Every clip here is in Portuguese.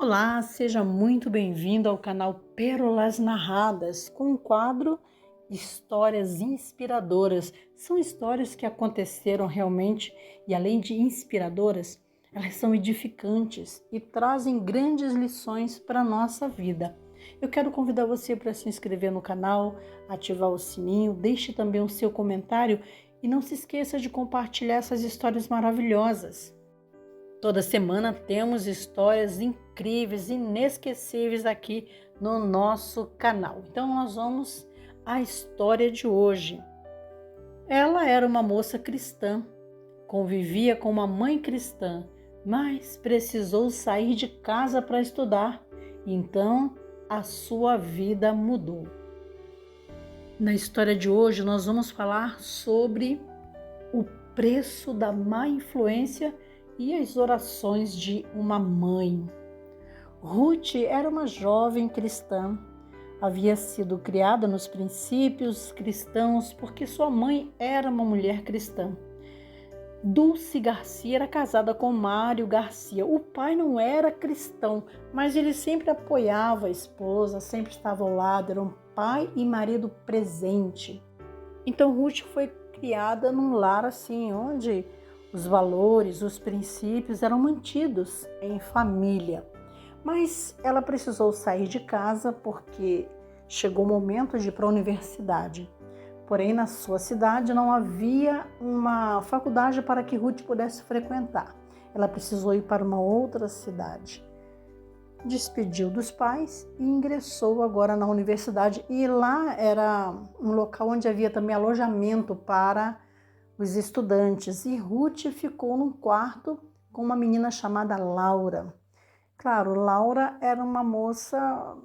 Olá, seja muito bem-vindo ao canal Pérolas Narradas, com o quadro Histórias Inspiradoras. São histórias que aconteceram realmente e, além de inspiradoras, elas são edificantes e trazem grandes lições para a nossa vida. Eu quero convidar você para se inscrever no canal, ativar o sininho, deixe também o seu comentário e não se esqueça de compartilhar essas histórias maravilhosas. Toda semana temos histórias incríveis, inesquecíveis aqui no nosso canal. Então nós vamos à história de hoje. Ela era uma moça cristã, convivia com uma mãe cristã, mas precisou sair de casa para estudar. Então a sua vida mudou. Na história de hoje nós vamos falar sobre o preço da má influência e as orações de uma mãe. Ruth era uma jovem cristã. Havia sido criada nos princípios cristãos porque sua mãe era uma mulher cristã. Dulce Garcia era casada com Mário Garcia. O pai não era cristão, mas ele sempre apoiava a esposa, sempre estava ao lado, era um pai e marido presente. Então Ruth foi criada num lar assim, onde os valores, os princípios eram mantidos em família. Mas ela precisou sair de casa porque chegou o momento de ir para a universidade. Porém, na sua cidade não havia uma faculdade para que Ruth pudesse frequentar. Ela precisou ir para uma outra cidade. Despediu dos pais e ingressou agora na universidade. E lá era um local onde havia também alojamento para os estudantes. E Ruth ficou num quarto com uma menina chamada Laura. Claro, Laura era uma moça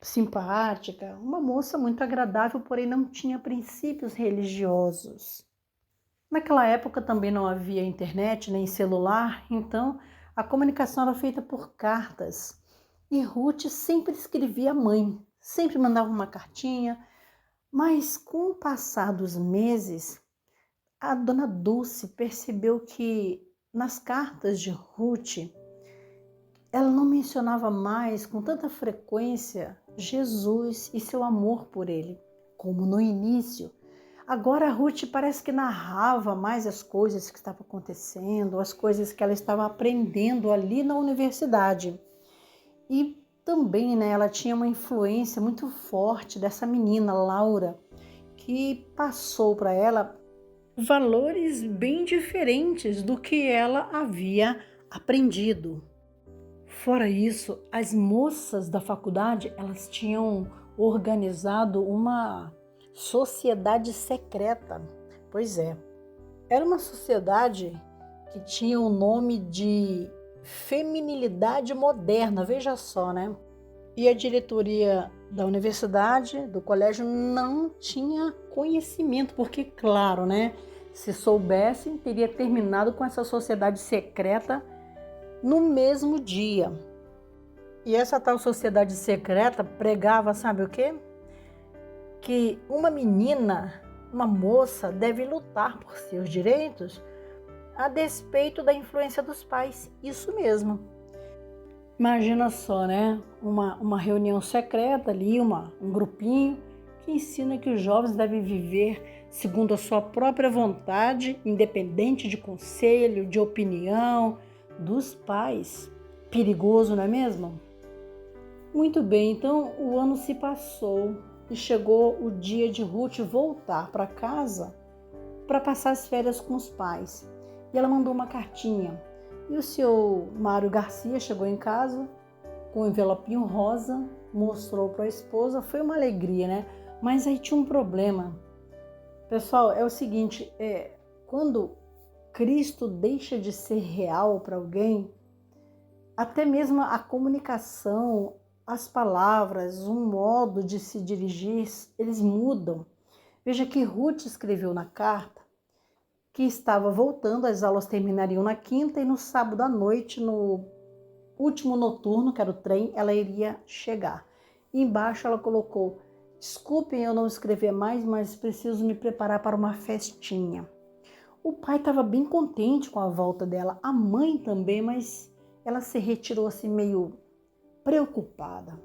simpática, uma moça muito agradável, porém não tinha princípios religiosos. Naquela época também não havia internet nem celular, então a comunicação era feita por cartas. E Ruth sempre escrevia à mãe, sempre mandava uma cartinha, mas com o passar dos meses, a dona Dulce percebeu que nas cartas de Ruth, ela não mencionava mais com tanta frequência Jesus e seu amor por ele, como no início. Agora a Ruth parece que narrava mais as coisas que estavam acontecendo, as coisas que ela estava aprendendo ali na universidade. E também, ela tinha uma influência muito forte dessa menina, Laura, que passou para ela valores bem diferentes do que ela havia aprendido. Fora isso, as moças da faculdade, elas tinham organizado uma sociedade secreta. Pois é, era uma sociedade que tinha o nome de Feminilidade Moderna, veja só, né? E a diretoria da universidade, do colégio, não tinha conhecimento, porque, claro, né? Se soubessem, teria terminado com essa sociedade secreta no mesmo dia. E essa tal sociedade secreta pregava, sabe o quê? Que uma menina, uma moça, deve lutar por seus direitos a despeito da influência dos pais. Isso mesmo. Imagina só, né? Uma reunião secreta ali, um grupinho que ensina que os jovens devem viver segundo a sua própria vontade, independente de conselho, de opinião dos pais. Perigoso, não é mesmo? Muito bem, então o ano se passou e chegou o dia de Ruth voltar para casa para passar as férias com os pais. E ela mandou uma cartinha. E o seu Mário Garcia chegou em casa com um envelopinho rosa, mostrou para a esposa, foi uma alegria, né? Mas aí tinha um problema. Pessoal, é o seguinte, quando Cristo deixa de ser real para alguém, até mesmo a comunicação, as palavras, o modo de se dirigir, eles mudam. Veja que Ruth escreveu na carta que estava voltando, as aulas terminariam na quinta e no sábado à noite, no último noturno, que era o trem, ela iria chegar. E embaixo ela colocou: desculpem eu não escrever mais, mas preciso me preparar para uma festinha. O pai estava bem contente com a volta dela, a mãe também, mas ela se retirou assim meio preocupada.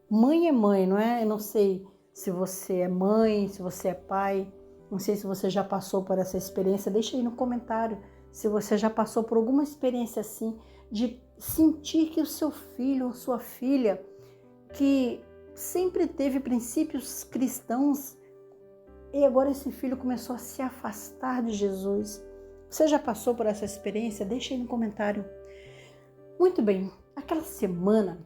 Mãe é mãe, não é? Eu não sei se você é mãe, se você é pai, não sei se você já passou por essa experiência. Deixa aí no comentário se você já passou por alguma experiência assim, de sentir que o seu filho ou sua filha, que sempre teve princípios cristãos, e agora esse filho começou a se afastar de Jesus. Você já passou por essa experiência? Deixa aí no comentário. Muito bem, aquela semana,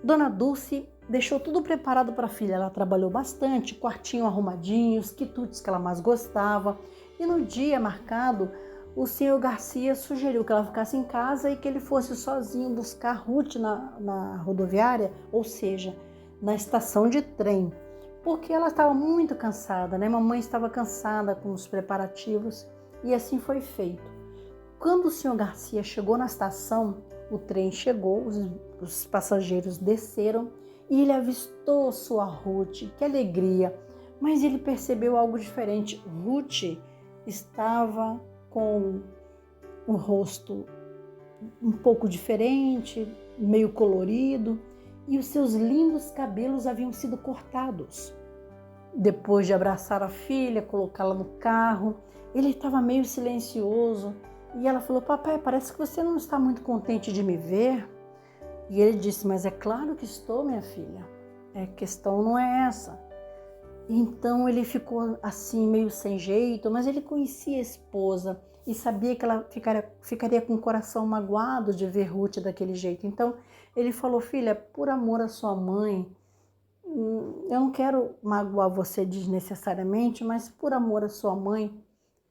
Dona Dulce deixou tudo preparado para a filha. Ela trabalhou bastante, quartinho arrumadinho, os quitutes que ela mais gostava. E no dia marcado, o senhor Garcia sugeriu que ela ficasse em casa e que ele fosse sozinho buscar Ruth na rodoviária, ou seja, na estação de trem. Porque ela estava muito cansada, né? Mamãe estava cansada com os preparativos e assim foi feito. Quando o senhor Garcia chegou na estação, o trem chegou, os passageiros desceram e ele avistou sua Ruth. Que alegria! Mas ele percebeu algo diferente. Ruth estava com o rosto um pouco diferente, meio colorido, e os seus lindos cabelos haviam sido cortados. Depois de abraçar a filha, colocá-la no carro, ele estava meio silencioso. E ela falou: papai, parece que você não está muito contente de me ver. E ele disse: mas é claro que estou, minha filha. A questão não é essa. Então ele ficou assim, meio sem jeito, mas ele conhecia a esposa e sabia que ela ficaria com o coração magoado de ver Ruth daquele jeito. Então ele falou: filha, por amor à sua mãe, eu não quero magoar você desnecessariamente, mas por amor à sua mãe,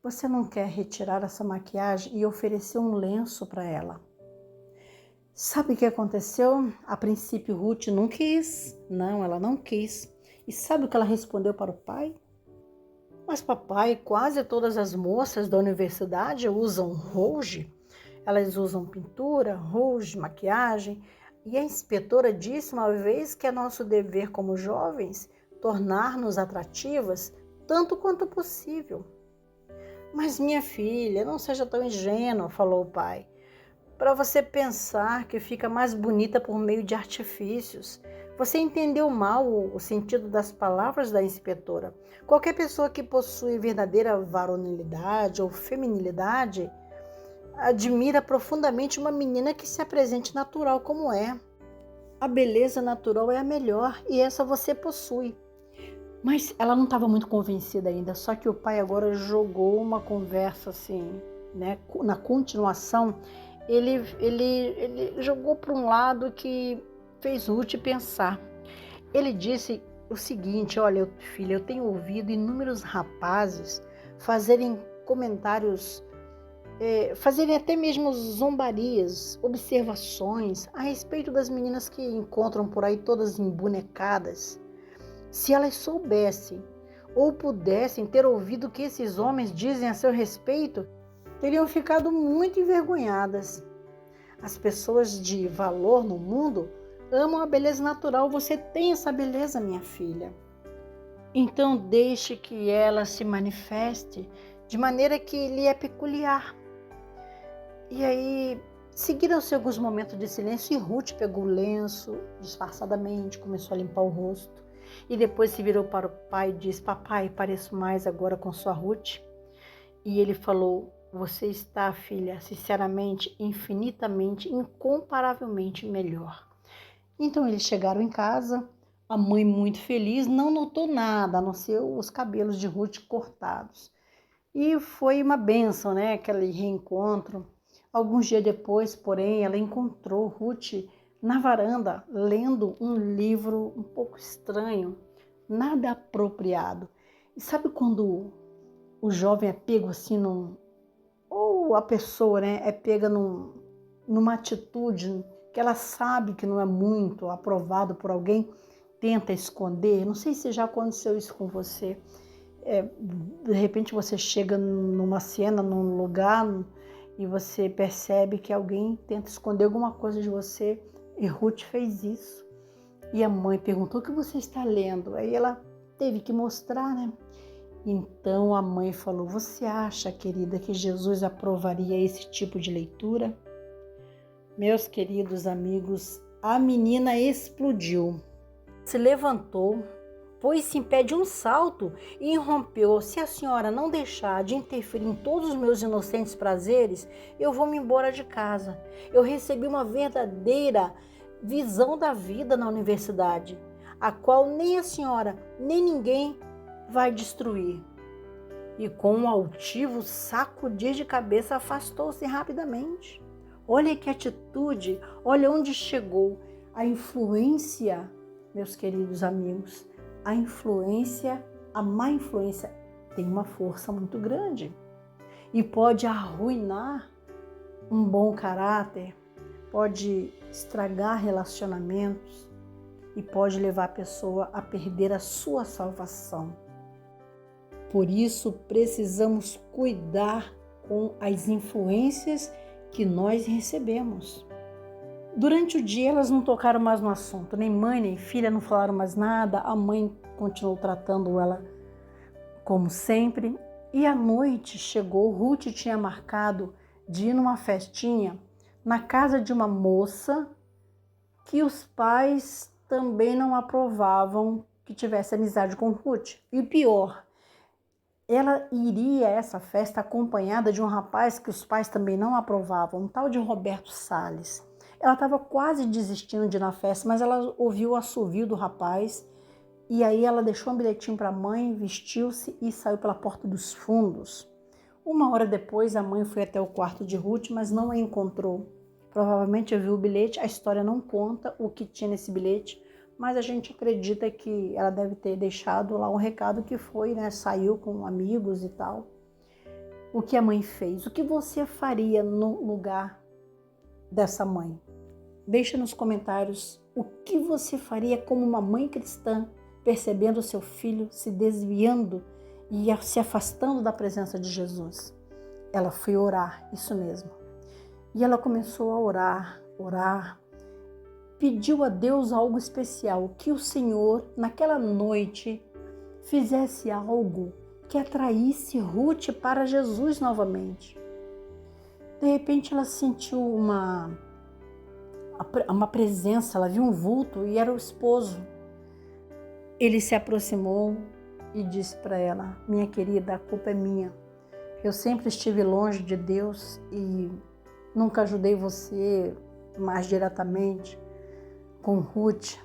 você não quer retirar essa maquiagem e oferecer um lenço para ela? Sabe o que aconteceu? A princípio, Ruth não quis. Não, ela não quis. E sabe o que ela respondeu para o pai? Mas papai, quase todas as moças da universidade usam rouge. Elas usam pintura, rouge, maquiagem. E a inspetora disse uma vez que é nosso dever como jovens tornar-nos atrativas tanto quanto possível. Mas minha filha, não seja tão ingênua, falou o pai, para você pensar que fica mais bonita por meio de artifícios. Você entendeu mal o sentido das palavras da inspetora. Qualquer pessoa que possui verdadeira varonilidade ou feminilidade admira profundamente uma menina que se apresente natural como é. A beleza natural é a melhor e essa você possui. Mas ela não estava muito convencida ainda, só que o pai agora jogou uma conversa assim, né? Na continuação, ele jogou para um lado que fez Ruth pensar. Ele disse o seguinte: olha, filha, eu tenho ouvido inúmeros rapazes fazerem comentários, fazerem até mesmo zombarias, observações a respeito das meninas que encontram por aí todas embonecadas. Se elas soubessem ou pudessem ter ouvido o que esses homens dizem a seu respeito, teriam ficado muito envergonhadas. As pessoas de valor no mundo amam a beleza natural. Você tem essa beleza, minha filha. Então deixe que ela se manifeste de maneira que lhe é peculiar. E aí seguiram-se alguns momentos de silêncio e Ruth pegou o lenço disfarçadamente, começou a limpar o rosto. E depois se virou para o pai e disse: papai, pareço mais agora com sua Ruth? E ele falou: você está, filha, sinceramente, infinitamente, incomparavelmente melhor. Então eles chegaram em casa, a mãe muito feliz, não notou nada, a não ser os cabelos de Ruth cortados. E foi uma bênção, né, aquele reencontro. Alguns dias depois, porém, ela encontrou Ruth na varanda, lendo um livro um pouco estranho, nada apropriado. E sabe quando o jovem é pego assim, ou a pessoa, né, é pega numa atitude que ela sabe que não é muito aprovado por alguém, tenta esconder? Não sei se já aconteceu isso com você. De repente você chega numa cena, num lugar, e você percebe que alguém tenta esconder alguma coisa de você. E Ruth fez isso. E a mãe perguntou: o que você está lendo? Aí ela teve que mostrar, né? Então a mãe falou: você acha, querida, que Jesus aprovaria esse tipo de leitura? Meus queridos amigos, a menina explodiu. Se levantou, pôs-se em pé de um salto e irrompeu: se a senhora não deixar de interferir em todos os meus inocentes prazeres, eu vou me embora de casa. Eu recebi uma verdadeira visão da vida na universidade, a qual nem a senhora, nem ninguém vai destruir. E com um altivo sacudir de cabeça, afastou-se rapidamente. Olha que atitude, olha onde chegou. A influência, meus queridos amigos, a má influência tem uma força muito grande e pode arruinar um bom caráter, pode estragar relacionamentos e pode levar a pessoa a perder a sua salvação. Por isso, precisamos cuidar com as influências que nós recebemos. Durante o dia, elas não tocaram mais no assunto. Nem mãe, nem filha não falaram mais nada. A mãe continuou tratando ela como sempre. E à noite chegou, Ruth tinha marcado de ir numa festinha na casa de uma moça que os pais também não aprovavam que tivesse amizade com Ruth. E o pior, ela iria a essa festa acompanhada de um rapaz que os pais também não aprovavam, um tal de Roberto Salles. Ela estava quase desistindo de ir na festa, mas ela ouviu o assovio do rapaz e aí ela deixou um bilhetinho para a mãe, vestiu-se e saiu pela porta dos fundos. Uma hora depois, a mãe foi até o quarto de Ruth, mas não a encontrou. Provavelmente viu o bilhete, a história não conta o que tinha nesse bilhete, mas a gente acredita que ela deve ter deixado lá um recado que foi, saiu com amigos e tal. O que a mãe fez? O que você faria no lugar dessa mãe? Deixa nos comentários o que você faria como uma mãe cristã, percebendo o seu filho se desviando e se afastando da presença de Jesus. Ela foi orar, isso mesmo. E ela começou a orar, pediu a Deus algo especial, que o Senhor, naquela noite, fizesse algo que atraísse Ruth para Jesus novamente. De repente ela sentiu uma presença, ela viu um vulto e era o esposo. Ele se aproximou e disse para ela: minha querida, a culpa é minha. Eu sempre estive longe de Deus e nunca ajudei você mais diretamente com Ruth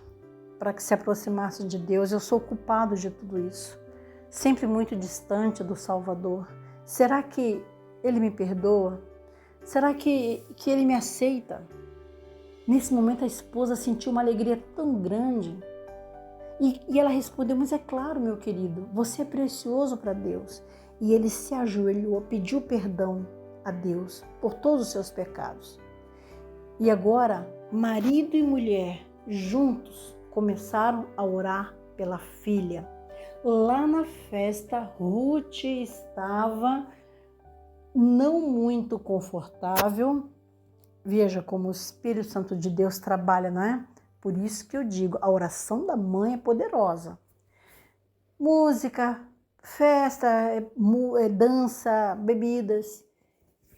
para que se aproximasse de Deus. Eu sou culpado de tudo isso, sempre muito distante do Salvador. Será que Ele me perdoa? Será que Ele me aceita? Nesse momento a esposa sentiu uma alegria tão grande e ela respondeu: mas é claro, meu querido, você é precioso para Deus. E ele se ajoelhou, pediu perdão a Deus por todos os seus pecados. E agora, marido e mulher juntos começaram a orar pela filha. Lá na festa, Ruth estava não muito confortável. Veja como o Espírito Santo de Deus trabalha, não é? Por isso que eu digo, a oração da mãe é poderosa. Música, festa, dança, bebidas.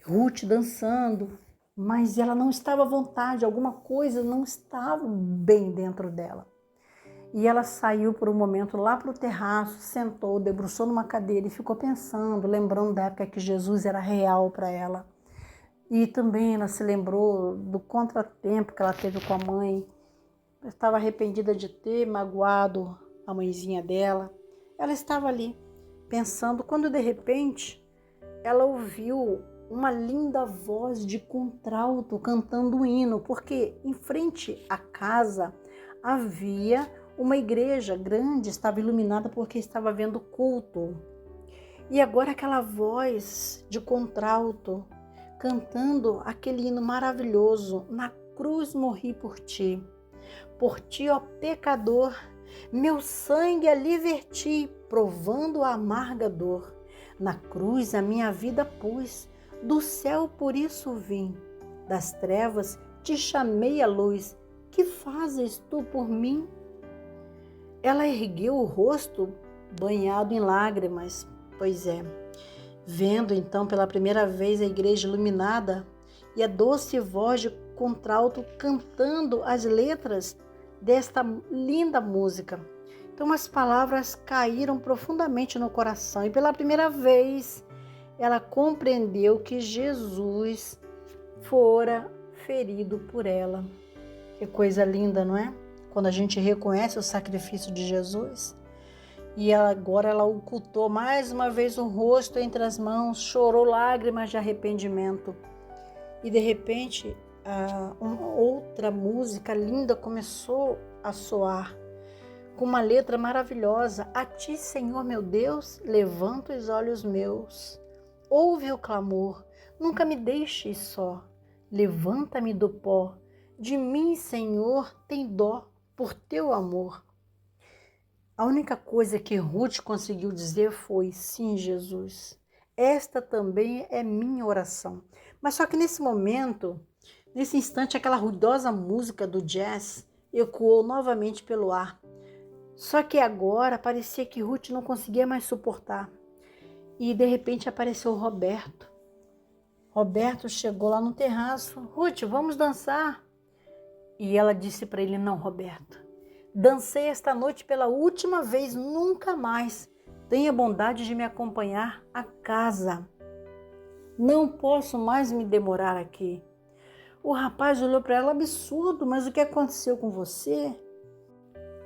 Ruth dançando, mas ela não estava à vontade, alguma coisa não estava bem dentro dela. E ela saiu por um momento lá para o terraço, sentou, debruçou numa cadeira e ficou pensando, lembrando da época que Jesus era real para ela. E também ela se lembrou do contratempo que ela teve com a mãe. Ela estava arrependida de ter magoado a mãezinha dela. Ela estava ali pensando, quando de repente ela ouviu uma linda voz de contralto cantando um hino, porque em frente à casa havia uma igreja grande, estava iluminada porque estava havendo culto. E agora aquela voz de contralto cantando aquele hino maravilhoso: na cruz morri por ti, ó pecador, meu sangue ali verti, provando a amarga dor. Na cruz a minha vida pus, do céu por isso vim, das trevas te chamei à luz, que fazes tu por mim? Ela ergueu o rosto banhado em lágrimas, pois é, vendo então pela primeira vez a igreja iluminada e a doce voz de contralto cantando as letras desta linda música. Então as palavras caíram profundamente no coração e pela primeira vez ela compreendeu que Jesus fora ferido por ela. Que coisa linda, não é? Quando a gente reconhece o sacrifício de Jesus. E agora ela ocultou mais uma vez o rosto entre as mãos, chorou lágrimas de arrependimento. E de repente, uma outra música linda começou a soar, com uma letra maravilhosa. A ti, Senhor meu Deus, levanto os olhos meus. Ouve o clamor, nunca me deixes só. Levanta-me do pó. De mim, Senhor, tem dó por teu amor. A única coisa que Ruth conseguiu dizer foi: sim, Jesus, esta também é minha oração. Mas só que nesse momento, nesse instante, aquela ruidosa música do jazz ecoou novamente pelo ar. Só que agora parecia que Ruth não conseguia mais suportar. E de repente apareceu o Roberto. Roberto chegou lá no terraço. Ruth, vamos dançar. E ela disse para ele: não, Roberto. Dancei esta noite pela última vez, nunca mais. Tenha bondade de me acompanhar a casa. Não posso mais me demorar aqui. O rapaz olhou para ela: absurdo, mas o que aconteceu com você?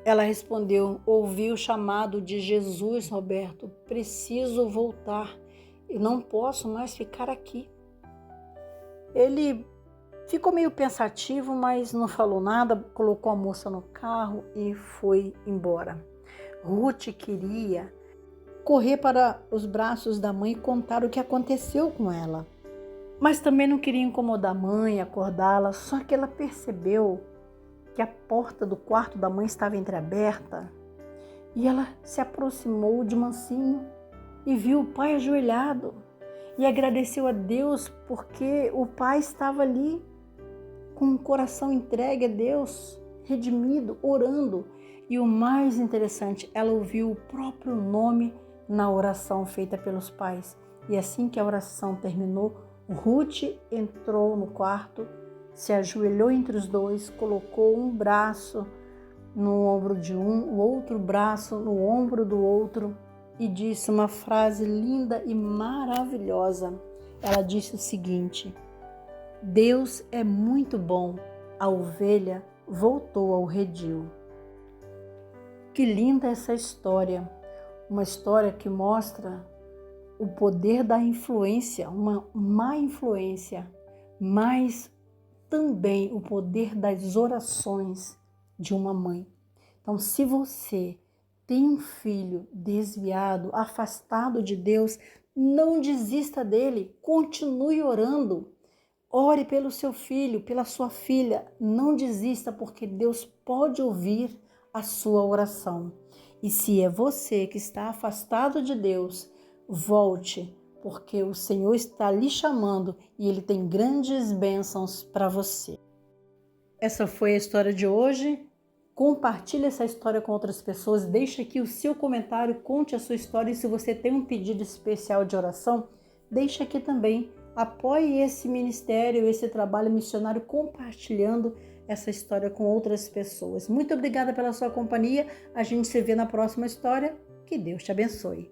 Ela respondeu: ouvi o chamado de Jesus, Roberto. Preciso voltar. Eu não posso mais ficar aqui. Ele ficou meio pensativo, mas não falou nada, colocou a moça no carro e foi embora. Ruth queria correr para os braços da mãe e contar o que aconteceu com ela. Mas também não queria incomodar a mãe, acordá-la, só que ela percebeu que a porta do quarto da mãe estava entreaberta e ela se aproximou de mansinho e viu o pai ajoelhado e agradeceu a Deus porque o pai estava ali com o coração entregue a Deus, redimido, orando. E o mais interessante, ela ouviu o próprio nome na oração feita pelos pais. E assim que a oração terminou, Ruth entrou no quarto, se ajoelhou entre os dois, colocou um braço no ombro de um, o outro braço no ombro do outro e disse uma frase linda e maravilhosa. Ela disse o seguinte: Deus é muito bom, a ovelha voltou ao redil. Que linda essa história, uma história que mostra o poder da influência, uma má influência, mas também o poder das orações de uma mãe. Então, se você tem um filho desviado, afastado de Deus, não desista dele, continue orando. Ore pelo seu filho, pela sua filha. Não desista, porque Deus pode ouvir a sua oração. E se é você que está afastado de Deus, volte, porque o Senhor está lhe chamando e Ele tem grandes bênçãos para você. Essa foi a história de hoje. Compartilhe essa história com outras pessoas. Deixe aqui o seu comentário, conte a sua história. E se você tem um pedido especial de oração, deixe aqui também. Apoie esse ministério, esse trabalho missionário, compartilhando essa história com outras pessoas. Muito obrigada pela sua companhia. A gente se vê na próxima história. Que Deus te abençoe.